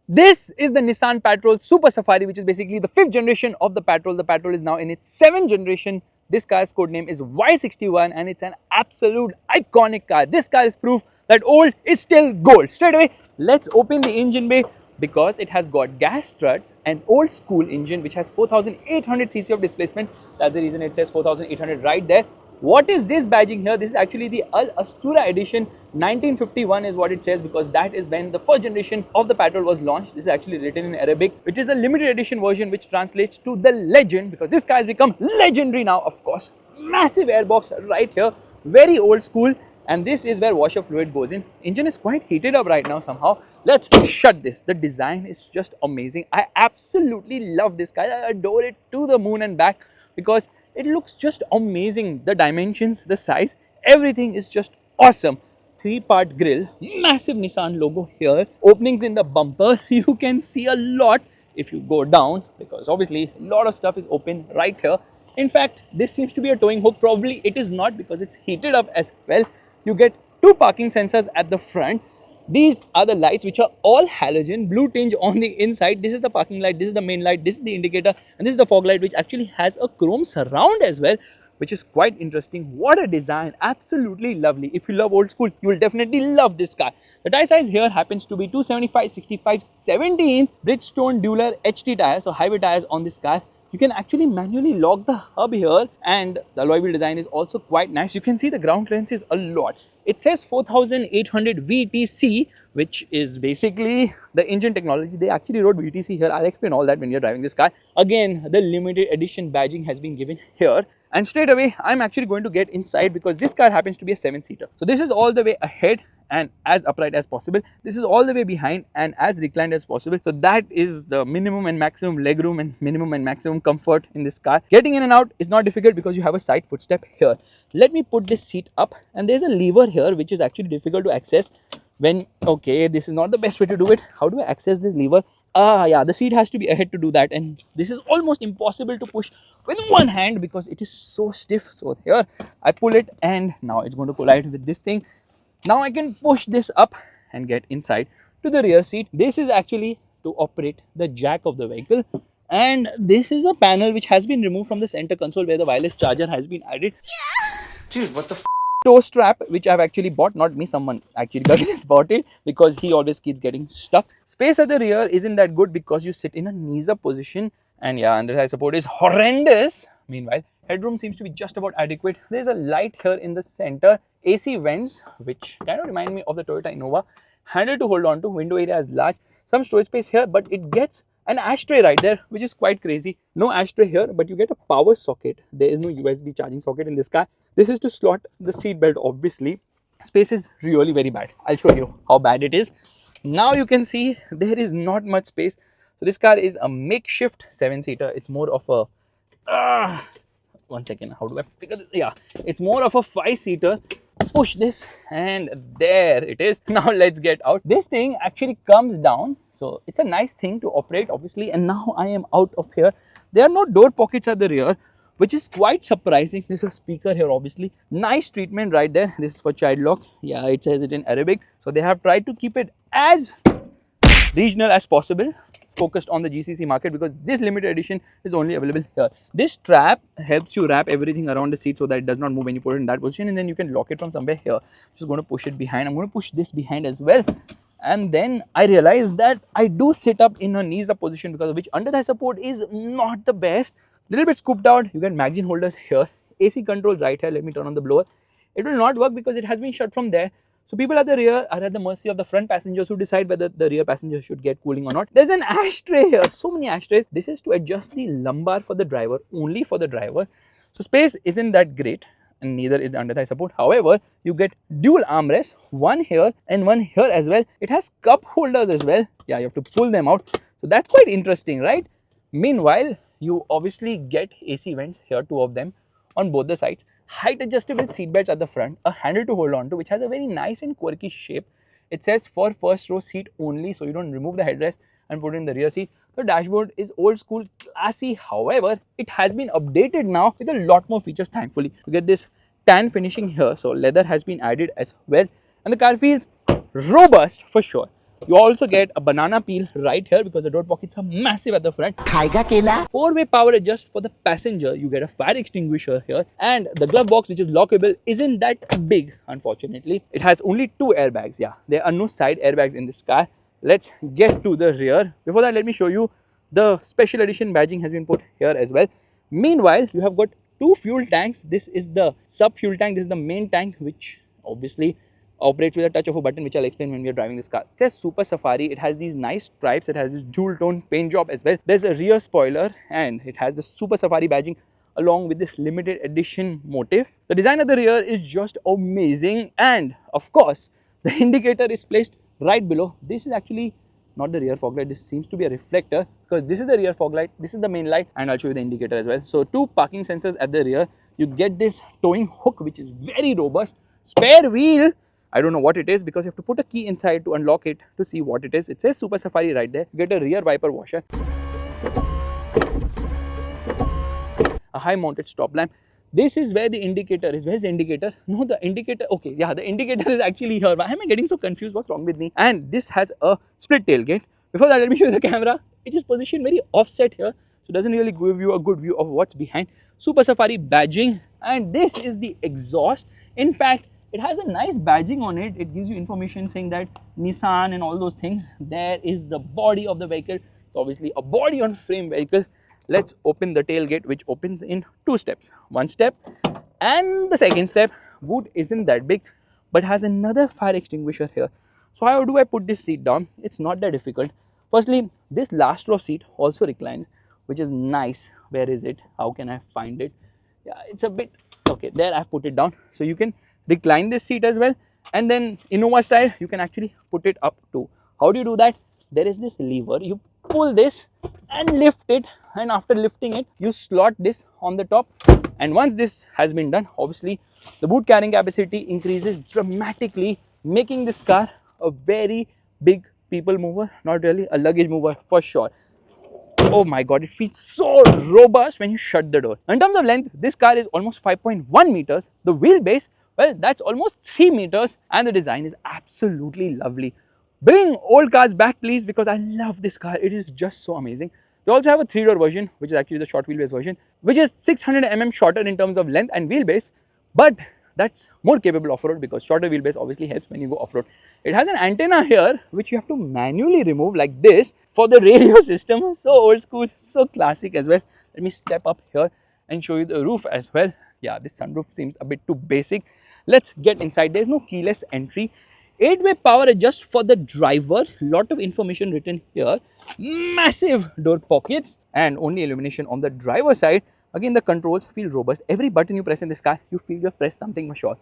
This is the Nissan Patrol Super Safari, which is basically the 5th generation of the Patrol. The Patrol is now in its 7th generation. This car's code name is Y61 and it's an absolute iconic car. This car is proof that old is still gold. Straight away, let's open the engine bay because it has got gas struts, an old school engine which has 4800 cc of displacement. That's the reason it says 4800 right there. What is this badging here? This is actually the Al Astura edition. 1951 is what it says because that is when the first generation of the Patrol was launched. This is actually written in Arabic, which is a limited edition version which translates to the legend because this car has become legendary now, of course. Massive airbox right here, very old school, and this is where washer fluid goes in. Engine is quite heated up right now somehow. Let's shut this. The design is just amazing. I absolutely love this car. I adore it to the moon and back because it looks just amazing. The dimensions, the size, everything is just awesome. 3-part grille, massive Nissan logo here, openings in the bumper. You can see a lot if you go down because obviously a lot of stuff is open right here. In fact, this seems to be a towing hook. Probably it is not because it's heated up as well. You get 2 parking sensors at the front. These are the lights which are all halogen, blue tinge on the inside. This is the parking light, this is the main light, this is the indicator, and this is the fog light which actually has a chrome surround as well, which is quite interesting. What a design, absolutely lovely. If you love old school, you will definitely love this car. The tire size here happens to be 275/65/70 Bridgestone Dueler HT tires, so highway tires on this car. You can actually manually lock the hub here, and the alloy wheel design is also quite nice. You can see the ground clearance is a lot. It says 4800 VTC, which is basically the engine technology. They actually wrote VTC here. I'll explain all that when you're driving this car. Again, the limited edition badging has been given here. And straight away, I'm actually going to get inside because this car happens to be a 7-seater. So this is all the way ahead and as upright as possible. This is all the way behind and as reclined as possible. So that is the minimum and maximum legroom and minimum and maximum comfort in this car. Getting in and out is not difficult because you have a side footstep here. Let me put this seat up, and there's a lever here which is actually difficult to access when, okay, this is not the best way to do it. How do I access this lever? Yeah, the seat has to be ahead to do that, and this is almost impossible to push with one hand because it is so stiff. So here I pull it and now it's going to collide with this thing. Now I can push this up and get inside to the rear seat. This is actually to operate the jack of the vehicle, and this is a panel which has been removed from the center console where the wireless charger has been added. Dude, what the f? Toe strap which I've actually bought, not me, someone actually has bought it because he always keeps getting stuck. Space at the rear isn't that good because you sit in a knees up position, and yeah, underside support is horrendous. Meanwhile, headroom seems to be just about adequate. There's a light here in the center, AC vents which kind of remind me of the Toyota Innova, handle to hold on to, window area is large, some storage space here, but it gets an ashtray right there, which is quite crazy. No ashtray here, but you get a power socket. There is no USB charging socket in this car. This is to slot the seat belt, obviously. Space is really very bad. I'll show you how bad it is. Now you can see there is not much space. So this car is a makeshift 7-seater. It's more of a one second, how do I figure this? Yeah, it's more of a 5-seater. Push this and there it is. Now let's get out. This thing actually comes down, so it's a nice thing to operate, obviously. And now I am out of here. There are no door pockets at the rear, which is quite surprising. There's a speaker here, obviously. Nice treatment right there. This is for child lock. Yeah, it says it in Arabic, so they have tried to keep it as regional as possible, focused on the GCC market because this limited edition is only available here. This strap helps you wrap everything around the seat so that it does not move when you put it in that position, and then you can lock it from somewhere here. Just going to push it behind. I'm going to push this behind as well, and then I realized that I do sit up in a knees up position because of which under thigh support is not the best. Little bit scooped out. You get magazine holders here, AC controls right here. Let me turn on the blower. It will not work because it has been shut from there. So people at the rear are at the mercy of the front passengers who decide whether the rear passengers should get cooling or not. There's an ashtray here, so many ashtrays. This is to adjust the lumbar for the driver, only for the driver. So space isn't that great, and neither is the under thigh support. However, you get dual armrests, one here and one here as well. It has cup holders as well. Yeah, you have to pull them out. So that's quite interesting, right? Meanwhile, you obviously get AC vents here, 2 of them on both the sides. Height adjustable seat belts at the front, a handle to hold on to which has a very nice and quirky shape. It says for first row seat only, so you don't remove the headrest and put it in the rear seat. The dashboard is old school, classy. However, it has been updated now with a lot more features, thankfully. You get this tan finishing here, so leather has been added as well, and the car feels robust for sure. You also get a banana peel right here because the door pockets are massive at the front. Khaiga kela. 4-way power adjust for the passenger. You get a fire extinguisher here, and the glove box, which is lockable, isn't that big, unfortunately. It has only 2 airbags. Yeah, there are no side airbags in this car. Let's get to the rear. Before that, let me show you the special edition badging has been put here as well. Meanwhile, you have got 2 fuel tanks. This is the sub fuel tank. This is the main tank, which obviously operates with a touch of a button, which I'll explain when we are driving this car. It says Super Safari. It has these nice stripes. It has this dual tone paint job as well. There's a rear spoiler and it has the Super Safari badging along with this limited edition motif. The design of the rear is just amazing, and of course the indicator is placed right below. This is actually not the rear fog light. This seems to be a reflector because this is the rear fog light, this is the main light, and I'll show you the indicator as well. So 2 parking sensors at the rear. You get this towing hook, which is very robust. Spare wheel, I don't know what it is because you have to put a key inside to unlock it to see what it is. It says Super Safari right there. You get a rear wiper washer, a high mounted stop lamp. This is where the indicator is. Where's the indicator? No, the indicator, okay, yeah, the indicator is actually here. Why am I getting so confused? What's wrong with me? And this has a split tailgate. Before that, let me show you the camera. It is positioned very offset here, so it doesn't really give you a good view of what's behind. Super Safari badging, and this is the exhaust. In fact, it has a nice badging on it. It gives you information saying that Nissan and all those things. There is the body of the vehicle. It's obviously a body on frame vehicle. Let's open the tailgate, which opens in 2 steps. 1 step and the second step. Boot isn't that big but has another fire extinguisher here. So how do I put this seat down? It's not that difficult. Firstly, this last row seat also reclines, which is nice. Where is it? How can I find it? Yeah, it's a bit, okay, there I've put it down. So you can recline this seat as well, and then Innova style you can actually put it up too. How do you do that? There is this lever. You pull this and lift it, and after lifting it you slot this on the top, and once this has been done, obviously the boot carrying capacity increases dramatically, making this car a very big people mover, not really a luggage mover for sure. Oh my god, it feels so robust when you shut the door. In terms of length, this car is almost 5.1 meters. The wheelbase, well, that's almost 3 meters, and the design is absolutely lovely. Bring old cars back, please, because I love this car. It is just so amazing. They also have a 3-door version, which is actually the short wheelbase version, which is 600 mm shorter in terms of length and wheelbase, but that's more capable off-road because shorter wheelbase obviously helps when you go off-road. It has an antenna here, which you have to manually remove like this for the radio system. So old school, so classic as well. Let me step up here and show you the roof as well. Yeah, this sunroof seems a bit too basic. Let's get inside. There's no keyless entry. 8-way power adjust for the driver. Lot of information written here. Massive door pockets and only illumination on the driver side. Again, the controls feel robust. Every button you press in this car, you feel you have pressed something for sure.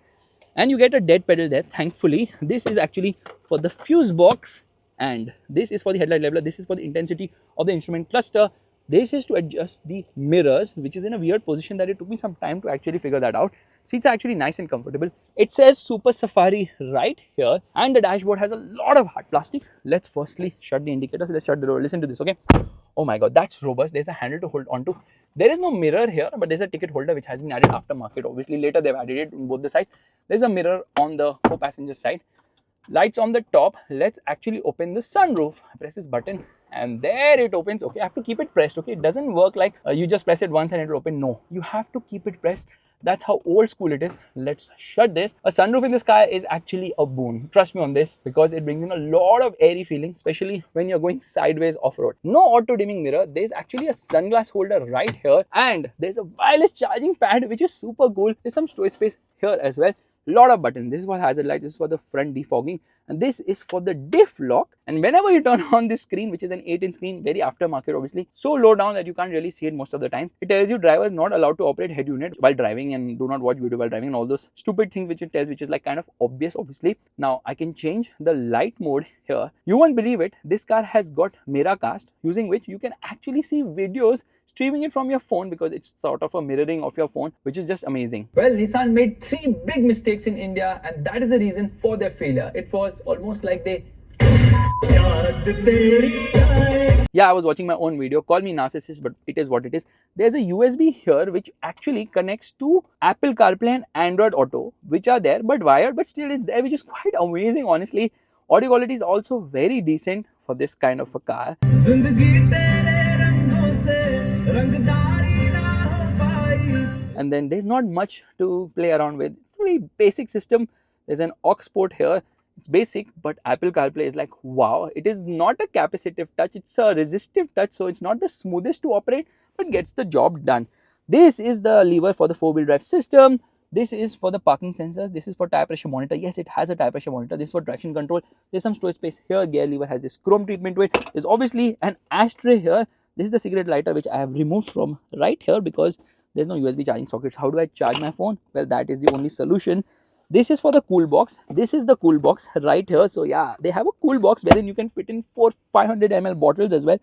And you get a dead pedal there, thankfully. This is actually for the fuse box, and this is for the headlight leveler. This is for the intensity of the instrument cluster. This is to adjust the mirrors, which is in a weird position that it took me some time to actually figure that out. Seats are actually nice and comfortable. It says Super Safari right here, and the dashboard has a lot of hard plastics. Let's firstly shut the indicators. Let's shut the door. Listen to this, okay? Oh my god, that's robust. There's a handle to hold on to. There is no mirror here, but there's a ticket holder which has been added aftermarket. Obviously, later they've added it on both the sides. There's a mirror on the co-passenger side. Lights on the top. Let's actually open the sunroof. I press this button and there it opens. Okay, I have to keep it pressed. Okay, it doesn't work like you just press it once and it will open. No, you have to keep it pressed. That's how old school it is. Let's shut this. A sunroof in this car is actually a boon. Trust me on this, because it brings in a lot of airy feeling, especially when you're going sideways off-road. No auto dimming mirror. There's actually a sunglass holder right here, and there's a wireless charging pad, which is super cool. There's some storage space here as well. Lot of buttons. This is for hazard lights, this is for the front defogging, and this is for the diff lock. And whenever you turn on this screen, which is an 8-inch screen, very aftermarket obviously, so low down that you can't really see it most of the time, it tells you driver is not allowed to operate head unit while driving, and do not watch video while driving, and all those stupid things which it tells, which is like kind of obvious obviously. Now I can change the light mode here. You won't believe it, this car has got Miracast, using which you can actually see videos streaming it from your phone, because it's sort of a mirroring of your phone, which is just amazing. Well, Nissan made 3 big mistakes in India, and that is the reason for their failure. It was almost like they... Yeah, I was watching my own video. Call me narcissist, but it is what it is. There's a USB here which actually connects to Apple CarPlay and Android Auto, which are there but wired, but still it's there, which is quite amazing honestly. Audio quality is also very decent for this kind of a car. And then there's not much to play around with. It's a very basic system. There's an aux port here. It's basic, but Apple CarPlay is like, wow. It is not a capacitive touch, it's a resistive touch, so it's not the smoothest to operate, but gets the job done. This is the lever for the 4-wheel drive system. This is for the parking sensors. This is for tire pressure monitor. Yes, it has a tire pressure monitor. This is for traction control. There's some storage space here. Gear lever has this chrome treatment to it. There's obviously an ashtray here. This is the cigarette lighter, which I have removed from right here because there's no USB charging sockets. How do I charge my phone? Well, that is the only solution. This is for the cool box. This is the cool box right here. So yeah, they have a cool box wherein you can fit in 500 ml bottles as well.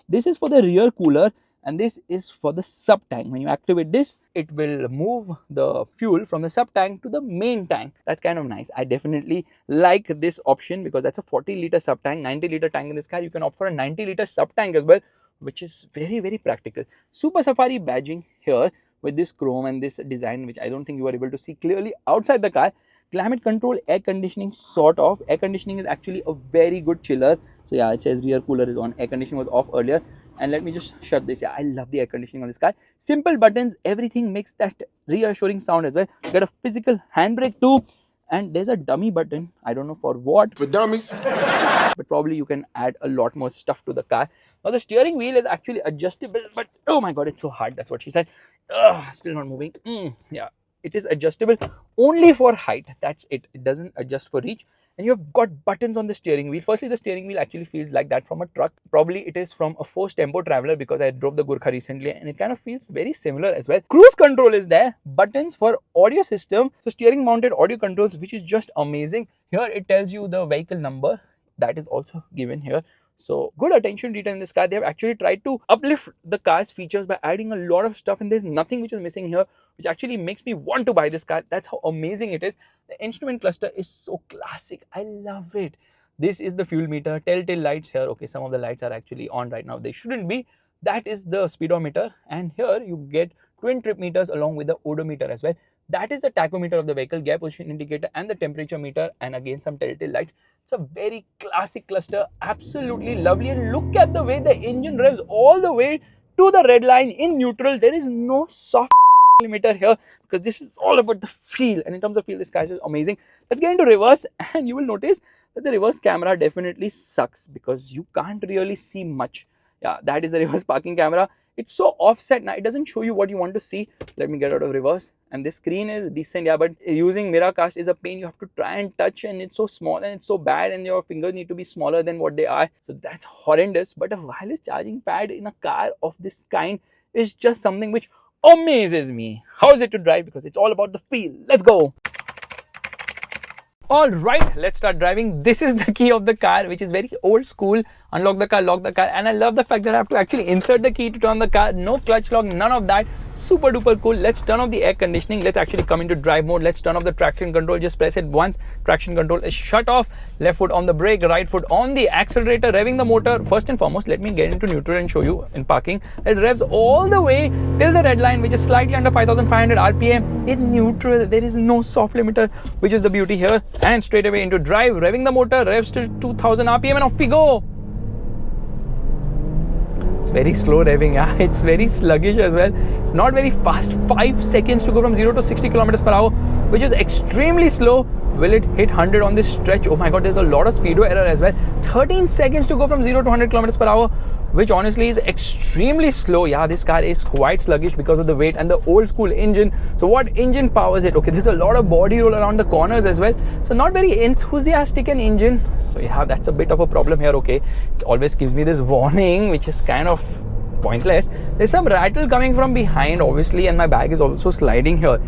This is for the rear cooler, and this is for the sub tank. When you activate this, it will move the fuel from the sub tank to the main tank. That's kind of nice. I definitely like this option because that's a 40-liter sub tank, 90-liter tank in this car. You can opt for a 90-liter sub tank as well, which is very, very practical. Super Safari badging here with this chrome and this design, which I don't think you are able to see clearly outside the car. Climate control, air conditioning, sort of. Air conditioning is actually a very good chiller. So yeah, it says rear cooler is on. Air conditioning was off earlier. And let me just shut this. Yeah, I love the air conditioning on this car. Simple buttons, everything makes that reassuring sound as well. You get a physical handbrake too. And there's a dummy button. I don't know for what. For dummies. But probably you can add a lot more stuff to the car. Now the steering wheel is actually adjustable, but oh my god, it's so hard. That's what she said. Still not moving. Yeah, it is adjustable only for height. That's it. It doesn't adjust for reach. And you've got buttons on the steering wheel. Firstly, the steering wheel actually feels like that from a truck. Probably it is from a Force Tempo Traveler because I drove the Gurkha recently and it kind of feels very similar as well. Cruise control is there. Buttons for audio system. So steering mounted audio controls, which is just amazing. Here it tells you the vehicle number. That is also given here. So good attention to detail in this car. They have actually tried to uplift the car's features by adding a lot of stuff, and there's nothing which is missing here, which actually makes me want to buy this car. That's how amazing it is. The instrument cluster is so classic. I love it. This is the fuel meter, telltale lights here. Okay, some of the lights are actually on right now. They shouldn't be. That is the speedometer, and here you get twin trip meters along with the odometer as well. That is the tachometer of the vehicle, gear position indicator and the temperature meter, and again some telltale lights. It's a very classic cluster, absolutely lovely. And look at the way the engine revs all the way to the red line in neutral. There is no soft limiter here because this is all about the feel, and in terms of feel, this car is amazing. Let's get into reverse, and you will notice that the reverse camera definitely sucks because you can't really see much. Yeah, that is the reverse parking camera. It's so offset now, it doesn't show you what you want to see. Let me get out of reverse. And this screen is decent, yeah, but using Miracast is a pain. You have to try and touch, and it's so small and it's so bad, and your fingers need to be smaller than what they are. So that's horrendous. But a wireless charging pad in a car of this kind is just something which amazes me. How is it to drive? Because it's all about the feel. Let's go. Alright, let's start driving. This is the key of the car, which is very old school. Unlock the car, lock the car, and I love the fact that I have to actually insert the key to turn the car. No clutch lock, none of that. Super duper cool. Let's turn off the air conditioning. Let's actually come into drive mode. Let's turn off the traction control. Just press it once. Traction control is shut off. Left foot on the brake, right foot on the accelerator, revving the motor. First and foremost, let me get into neutral and show you in parking. It revs all the way till the red line, which is slightly under 5,500 RPM. In neutral, there is no soft limiter, which is the beauty here. And straight away into drive, revving the motor, revs to 2,000 RPM, and off we go. It's very slow revving, yeah. It's very sluggish as well. It's not very fast. 5 seconds to go from 0 to 60 kilometers per hour, which is extremely slow. Will it hit 100 on this stretch? Oh my god, there's a lot of speedo error as well. 13 seconds to go from 0 to 100 kilometers per hour, which honestly is extremely slow. Yeah, this car is quite sluggish because of the weight and the old school engine. So what engine powers it? Okay, there's a lot of body roll around the corners as well. So not very enthusiastic an engine. So yeah, that's a bit of a problem here. Okay, it always gives me this warning, which is kind of pointless. There's some rattle coming from behind, obviously, and my bag is also sliding here.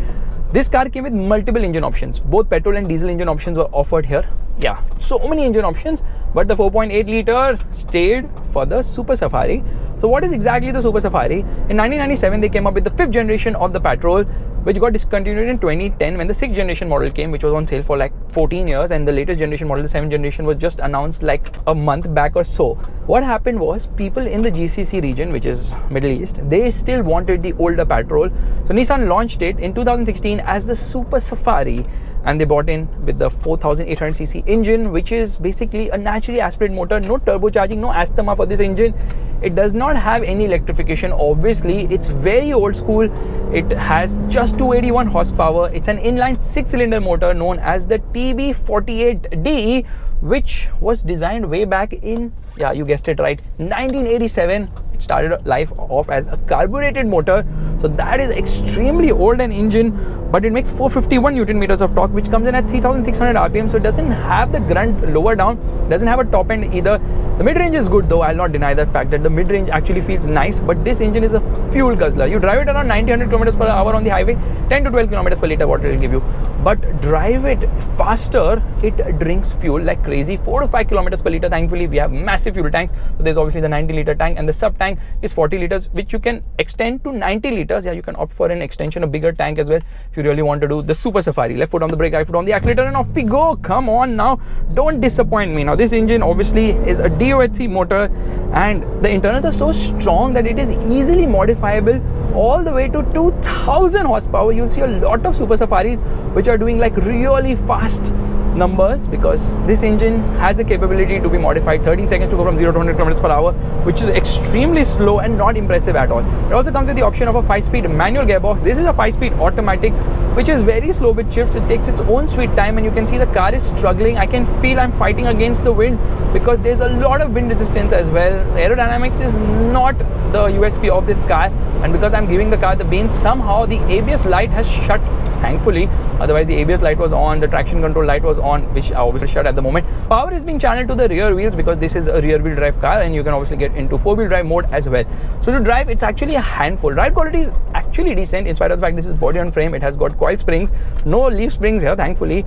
This car came with multiple engine options. Both petrol and diesel engine options were offered here. Yeah, so many engine options, but the 4.8 liter stayed for the Super Safari. So what is exactly the Super Safari? In 1997, they came up with the 5th generation of the Patrol, which got discontinued in 2010 when the 6th generation model came, which was on sale for like 14 years, and the latest generation model, the 7th generation, was just announced like a month back or so. What happened was, people in the GCC region, which is Middle East, they still wanted the older Patrol. So Nissan launched it in 2016 as the Super Safari, and they bought in with the 4800cc engine, which is basically a naturally aspirated motor, no turbocharging, no asthma for this engine. It does not have any electrification. Obviously, it's very old school. It has just 281 horsepower. It's an inline 6-cylinder motor known as the TB48DE, which was designed way back in, yeah, you guessed it right, 1987. It started life off as a carbureted motor, so that is extremely old an engine, but it makes 451 Newton meters of torque, which comes in at 3600 RPM. So it doesn't have the grunt lower down, doesn't have a top end either. The mid-range is good though. I'll not deny that fact that the mid-range actually feels nice, but this engine is a fuel guzzler. You drive it around 90-100 kilometers per hour on the highway, 10 to 12 kilometers per liter what it will give you, but drive it faster, it drinks fuel like crazy, 4 to 5 kilometers per liter. Thankfully, we have massive fuel tanks. So there's obviously the 90-liter tank, and the sub tank is 40 liters, which you can extend to 90 liters. Yeah, you can opt for an extension, a bigger tank as well, if you really want to do the Super Safari. Left foot on the brake, right foot on the accelerator, and off we go. Come on now, don't disappoint me. Now this engine obviously is a DOHC motor, and the internals are so strong that it is easily modifiable all the way to 2000 horsepower. You'll see a lot of Super Safaris which are doing like really fast numbers, because this engine has the capability to be modified 13 seconds to go from 0 to 100 kilometers per hour, which is extremely slow and not impressive at all. It also comes with the option of a 5-speed manual gearbox. This is a 5-speed automatic, which is very slow with shifts. It takes its own sweet time, and you can see the car is struggling. I can feel I'm fighting against the wind because there's a lot of wind resistance as well. Aerodynamics is not the USP of this car, and because I'm giving the car the beans, somehow the ABS light has shut, thankfully. Otherwise the ABS light was on, the traction control light was on, which I obviously shut at the moment. Power is being channeled to the rear wheels because this is a rear wheel drive car, and you can obviously get into 4-wheel drive mode as well. So to drive, it's actually a handful. Ride quality is actually decent in spite of the fact this is body on frame. It has got coil springs, no leaf springs here thankfully,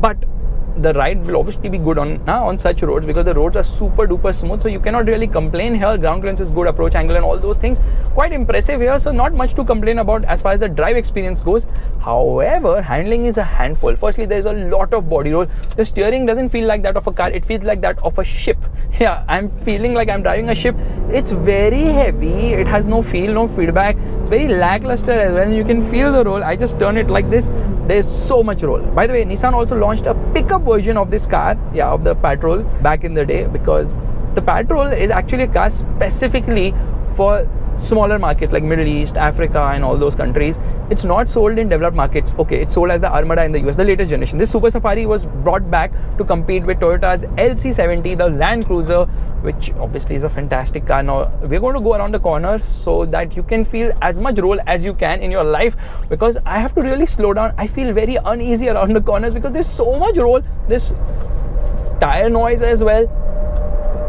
but the ride will obviously be good on such roads because the roads are super duper smooth, so you cannot really complain here. Ground clearance is good, approach angle and all those things quite impressive here, so not much to complain about as far as the drive experience goes. However, handling is a handful. Firstly, there's a lot of body roll. The steering doesn't feel like that of a car, it feels like that of a ship. Yeah, I'm feeling like I'm driving a ship. It's very heavy, it has no feel, no feedback, it's very lackluster as well. You can feel the roll. I just turn it like this, there's so much roll. By the way, Nissan also launched a pickup version of this car, yeah, of the Patrol back in the day, because the Patrol is actually a car specifically for smaller markets like Middle East, Africa and all those countries. It's not sold in developed markets. Okay, it's sold as the Armada in the US, the latest generation. This Super Safari was brought back to compete with Toyota's LC70, the Land Cruiser, which obviously is a fantastic car. Now we're going to go around the corners so that you can feel as much roll as you can in your life, because I have to really slow down. I feel very uneasy around the corners because there's so much roll. This tire noise as well.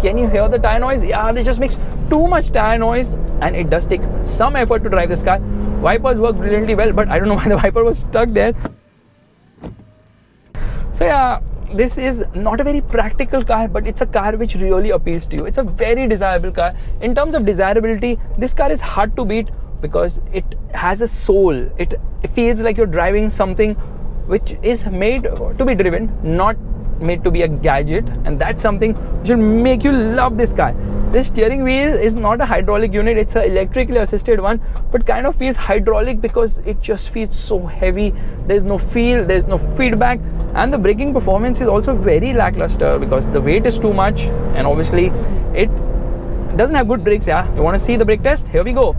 Can you hear the tire noise? Yeah, this just makes too much tire noise, and it does take some effort to drive this car. Wipers work brilliantly well, but I don't know why the wiper was stuck there. So yeah, this is not a very practical car, but it's a car which really appeals to you. It's a very desirable car. In terms of desirability, this car is hard to beat because it has a soul. It feels like you're driving something which is made to be driven, not made to be a gadget, and that's something which will make you love this car. This steering wheel is not a hydraulic unit, it's an electrically assisted one, but kind of feels hydraulic because it just feels so heavy. There's no feel, there's no feedback, and the braking performance is also very lackluster because the weight is too much, and obviously it doesn't have good brakes. Yeah, you want to see the brake test? Here we go.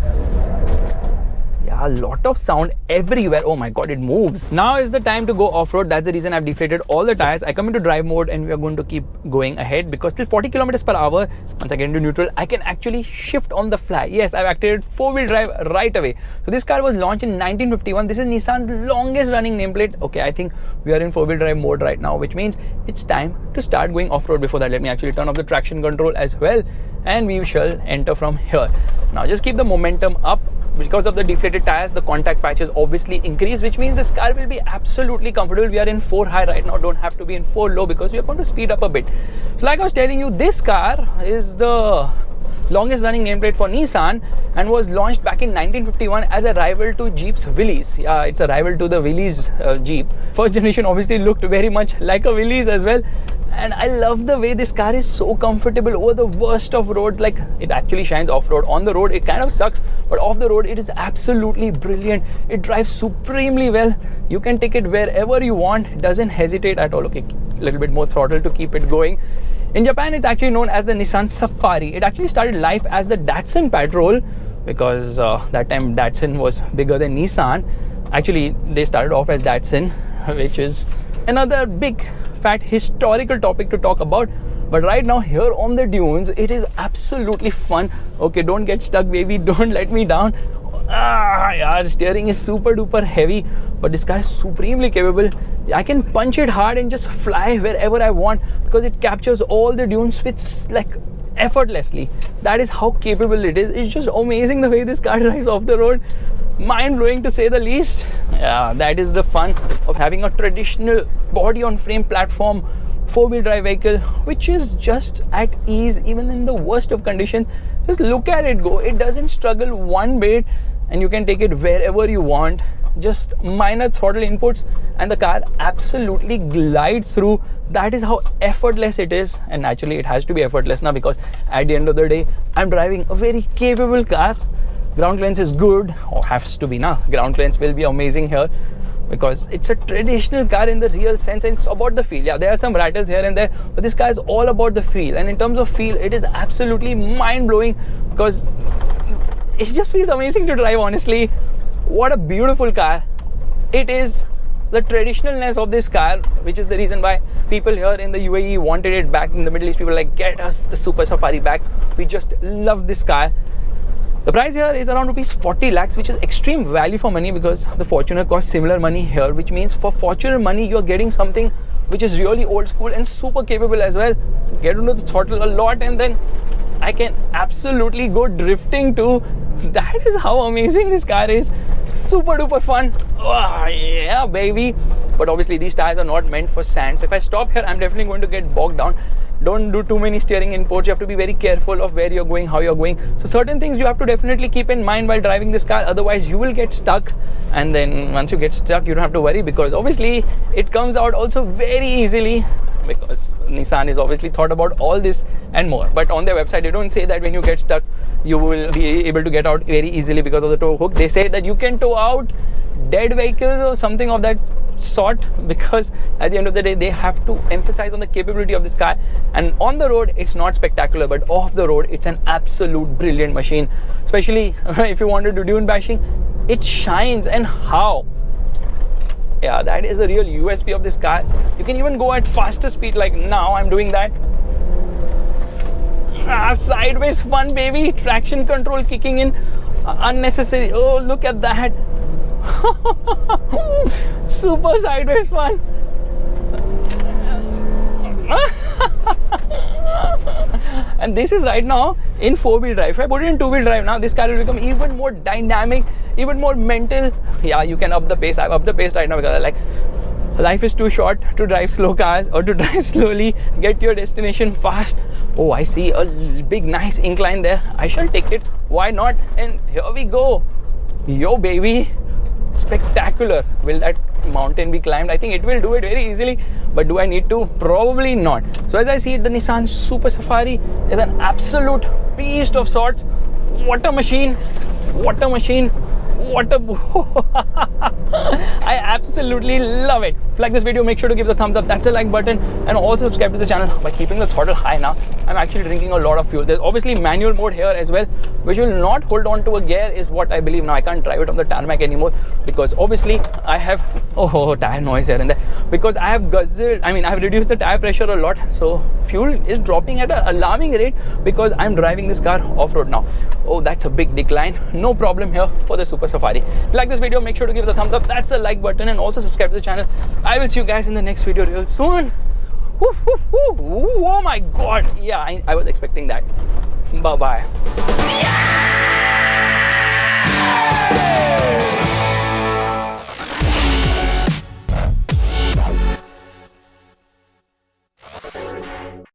A lot of sound everywhere. Oh my god, it moves. Now is the time to go off-road. That's the reason I've deflated all the tires. I come into drive mode and we are going to keep going ahead because till 40 kilometers per hour, once I get into neutral, I can actually shift on the fly. Yes, I've activated 4-wheel drive right away. So this car was launched in 1951. This is Nissan's longest running nameplate. Okay, I think we are in 4-wheel drive mode right now, which means it's time to start going off-road. Before that, let me actually turn off the traction control as well, and we shall enter from here. Now just keep the momentum up. Because of the deflated tires, the contact patches obviously increase, which means this car will be absolutely comfortable. We are in 4 high right now, don't have to be in 4 low because we are going to speed up a bit. So like I was telling you, this car is the longest running nameplate for Nissan and was launched back in 1951 as a rival to Jeep's Willys. Yeah, it's a rival to the Willys Jeep. First generation obviously looked very much like a Willys as well. And I love the way this car is so comfortable over the worst of roads. Like, it actually shines off-road. On the road it kind of sucks, but off the road it is absolutely brilliant. It drives supremely well. You can take it wherever you want. It doesn't hesitate at all. Okay, a little bit more throttle to keep it going. In Japan, it's actually known as the Nissan Safari. It actually started life as the Datsun Patrol because that time Datsun was bigger than Nissan. Actually, they started off as Datsun, which is another big fat historical topic to talk about. But right now, here on the dunes, it is absolutely fun. Okay, don't get stuck, baby. Don't let me down. Yeah, steering is super duper heavy, but this car is supremely capable. I can punch it hard and just fly wherever I want because it captures all the dunes with like effortlessly. That is how capable it is. It's just amazing the way this car drives off the road. Mind-blowing to say the least. Yeah, that is the fun of having a traditional body on frame platform 4-wheel drive vehicle, which is just at ease even in the worst of conditions. Just look at it go. It doesn't struggle one bit, and you can take it wherever you want. Just minor throttle inputs and the car absolutely glides through. That is how effortless it is, and naturally it has to be effortless now because at the end of the day I'm driving a very capable car. Ground clearance is good, or has to be now. Ground clearance will be amazing here because it's a traditional car in the real sense, and it's about the feel. Yeah, there are some rattles here and there, but this car is all about the feel. And in terms of feel, it is absolutely mind-blowing because it just feels amazing to drive, honestly. What a beautiful car. It is the traditionalness of this car, which is the reason why people here in the UAE wanted it back. In the Middle East, people were like, get us the Super Safari back. We just love this car. The price here is around rupees 40 lakhs, which is extreme value for money because the Fortuner costs similar money here, which means for Fortuner money, you're getting something which is really old school and super capable as well. Get into the throttle a lot, and then I can absolutely go drifting too. That is how amazing this car is. Super duper fun. Oh, yeah, baby. But obviously, these tires are not meant for sand. So if I stop here, I'm definitely going to get bogged down. Don't do too many steering inputs. You have to be very careful of where you're going, how you're going. So certain things you have to definitely keep in mind while driving this car. Otherwise, you will get stuck. And then once you get stuck, you don't have to worry because obviously it comes out also very easily because Nissan is obviously thought about all this and more. But on their website, they don't say that when you get stuck, you will be able to get out very easily because of the tow hook. They say that you can tow out dead vehicles or something of that sort because at the end of the day they have to emphasize on the capability of this car. And on the road it's not spectacular, but off the road it's an absolute brilliant machine, especially if you want to do dune bashing. It shines, and how. Yeah, that is a real USP of this car. You can even go at faster speed, like now I'm doing that. Sideways fun, baby. Traction control kicking in. Unnecessary. Oh, look at that. Super sideways fun. And this is right now in 4-wheel drive. If I put it in 2-wheel drive now, this car will become even more dynamic, even more mental. Yeah, you can up the pace. I've upped the pace right now because I like life is too short to drive slow cars or to drive slowly. Get to your destination fast. Oh, I see a big nice incline there. I shall take it. Why not? And here we go. Yo, baby. Spectacular. Will that mountain be climbed? I think it will do it very easily, but do I need to? Probably not. So as I see it, the Nissan Super Safari is an absolute beast of sorts. What a machine. What a machine. What a I absolutely love it. If you like this video, make sure to give the thumbs up. That's the like button, and also subscribe to the channel by keeping the throttle high. Now I'm actually drinking a lot of fuel. There's obviously manual mode here as well, which will not hold on to a gear, is what I believe. Now I can't drive it on the tarmac anymore because obviously I have tire noise here and there, because I have I've reduced the tire pressure a lot, so fuel is dropping at an alarming rate because I'm driving this car off-road now. Oh, that's a big decline. No problem here for the Super Safari. If you like this video, make sure to give it a thumbs up. That's the like button, and also subscribe to the channel. I will see you guys in the next video real soon. Oh my god. Yeah, I was expecting that. Bye bye.